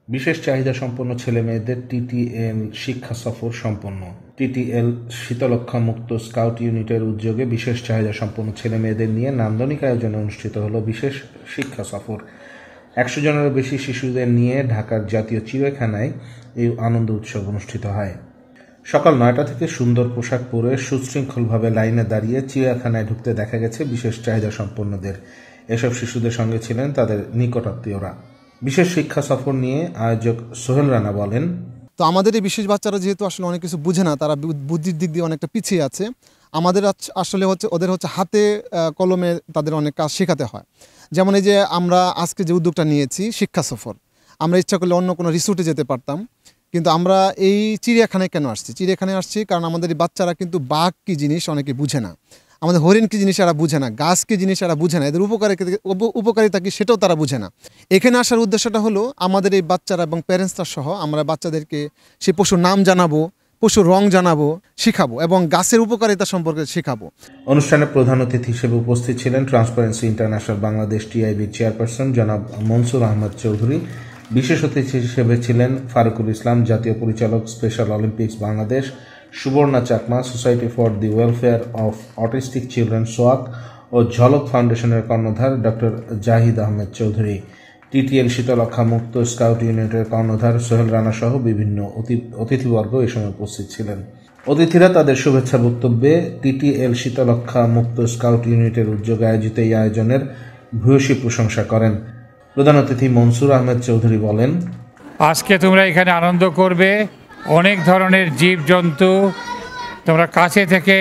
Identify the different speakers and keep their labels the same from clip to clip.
Speaker 1: বিশেষ চাহিদা সম্পন্ন ছেলেমেয়েদের টিটিএল শিক্ষা সফর সম্পন্ন। টিটিএল শীতলক্ষ্যা মুক্ত স্কাউট ইউনিটের উদ্যোগে বিশেষ চাহিদা সম্পন্ন ছেলেমেয়েদের নিয়ে নান্দনিক আয়োজনে অনুষ্ঠিত হলো বিশেষ শিক্ষা সফর। 100 জনেরও বেশি শিশুদের নিয়ে ঢাকার জাতীয় চিড়িয়াখানায় এই আনন্দ উৎসব অনুষ্ঠিত হয়। সকাল 9টা থেকে সুন্দর পোশাক পরে সুশৃঙ্খলভাবে লাইনে দাঁড়িয়ে চিড়িয়াখানায় ঢুকতে দেখা গেছে বিশেষ চাহিদা সম্পন্নদের। এসব শিশুদের সঙ্গে ছিলেন তাদের নিকটাত্মীয়রা। বিশেষ শিক্ষা সফর নিয়ে আয়োজক সোহেল রানা বলেন,
Speaker 2: তো আমাদের এই বিশেষ বাচ্চারা যেহেতু আসলে অনেক কিছু বুঝে না, তারা বুদ্ধির দিক দিয়ে অনেকটা পিছিয়ে আছে। আমাদের আসলে ওদের হাতে কলমে তাদের অনেক কাজ শেখাতে হয়। যেমন এই যে আমরা আজকে যে উদ্যোগটা নিয়েছি শিক্ষা সফর, আমরা ইচ্ছা করলে অন্য কোনো রিসোর্টে যেতে পারতাম, কিন্তু আমরা এই চিড়িয়াখানায় কেন আসছি? চিড়িয়াখানায় আসছি কারণ আমাদের এই বাচ্চারা কিন্তু বাঘ কী জিনিস অনেকে বুঝে না, আমাদের হরিণ কী জিনিস এরা বুঝে না, গাছ কী জিনিস এরা বুঝে না, এদের উপকারিতা কী সেটাও তারা বুঝে না। এখানে আসার উদ্দেশ্যটা হলো আমাদের এই বাচ্চারা এবং প্যারেন্টসরা সহ আমরা বাচ্চাদেরকে সেই পশুর নাম জানাবো, পশুর রং জানাবো, শিখাবো এবং গাছের উপকারিতা সম্পর্কে শেখাবো।
Speaker 1: অনুষ্ঠানে প্রধান অতিথি হিসেবে উপস্থিত ছিলেন ট্রান্সপারেন্সি ইন্টারন্যাশনাল বাংলাদেশ টিআইবির চেয়ারপারসন জনাব মনসুর আহমদ চৌধুরী। বিশেষ অতিথি হিসেবে ছিলেন ফারুকুল ইসলাম, জাতীয় পরিচালক, special olympics Bangladesh, Suborna Chakma, society for the welfare of autistic children সোয়াক ও ঝলক ফাউন্ডেশনের কর্ণধার ডক্টর জাহিদ আহমেদ চৌধুরী। টিটিএল শীতলক্ষ্যা মুক্ত স্কাউট ইউনিটের কর্ণধার সোহেল রানা সহ বিভিন্ন অতিথিবর্গ এ সময় উপস্থিত ছিলেন। অতিথিরা তাদের শুভেচ্ছা বক্তব্যে টিটিএল শীতলক্ষ্যা মুক্ত স্কাউট ইউনিটের উদ্যোগে আয়োজিত এই আয়োজনের ভূয়সী প্রশংসা করেন। প্রধান অতিথি মনসুর আহমেদ চৌধুরী বলেন,
Speaker 3: আজকে তোমরা এখানে আনন্দ করবে, অনেক ধরনের জীবজন্তু তোমরা কাছে থেকে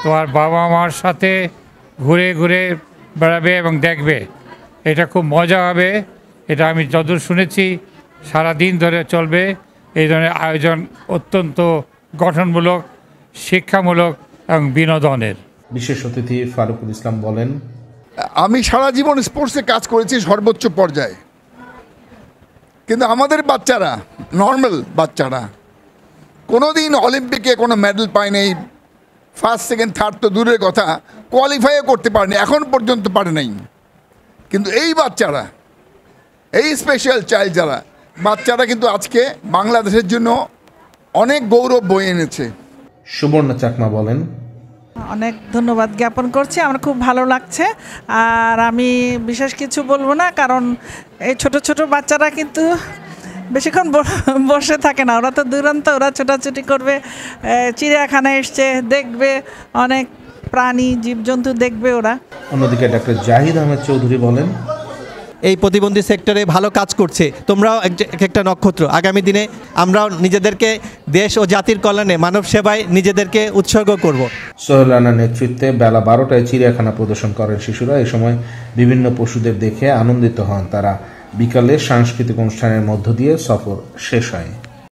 Speaker 3: তোমার বাবা মার সাথে ঘুরে ঘুরে বেড়াবে এবং দেখবে। এটা খুব মজা হবে। এটা আমি যতদূর শুনেছি সারা দিন ধরে চলবে। এই ধরনের আয়োজন অত্যন্ত গঠনমূলক, শিক্ষামূলক এবং বিনোদনের।
Speaker 1: বিশেষ অতিথি ফারুকুল ইসলাম বলেন,
Speaker 4: আমি সারা জীবন স্পোর্টসে কাজ করেছি সর্বোচ্চ পর্যায়ে, কিন্তু আমাদের বাচ্চারা, নর্মাল বাচ্চারা কোনোদিন অলিম্পিকে কোনো মেডেল পায় নাই। ফার্স্ট, সেকেন্ড, থার্ড তো দূরের কথা, কোয়ালিফাইও করতে পারেনি, এখন পর্যন্ত পারে নাই। কিন্তু এই বাচ্চারা, এই স্পেশাল চাইল্ড যারা বাচ্চারা কিন্তু আজকে বাংলাদেশের জন্য অনেক গৌরব বয়ে এনেছে।
Speaker 1: সুবর্ণা চাকমা বলেন,
Speaker 5: অনেক ধন্যবাদ জ্ঞাপন করছি, আমার খুব ভালো লাগছে। আর আমি বিশেষ কিছু বলবো না, কারণ এই ছোট ছোট বাচ্চারা কিন্তু বেশিক্ষণ বসে থাকে না, ওরা তো দুরন্ত, ওরা ছোটাছুটি করবে, চিড়িয়াখানায় এসছে, দেখবে অনেক প্রাণী জীবজন্তু দেখবে ওরা।
Speaker 1: অন্যদিকে ডক্টর জাহিদ আহমেদ চৌধুরী বলেন,
Speaker 6: এই প্রতিবন্ধী সেক্টরে ভালো কাজ করছে, তোমরাও একটা নক্ষত্র। আগামী দিনে আমরাও নিজেদেরকে দেশ ও জাতির কল্যাণে মানব সেবায় নিজেদেরকে উৎসর্গ করব।
Speaker 1: সোহেল রানার নেতৃত্বে বেলা 12টায় চিড়িয়াখানা প্রদর্শন করেন শিশুরা। এই সময় বিভিন্ন পশুদের দেখে আনন্দিত হন তারা। বিকালে সাংস্কৃতিক অনুষ্ঠানের মধ্য দিয়ে সফর শেষ হয়।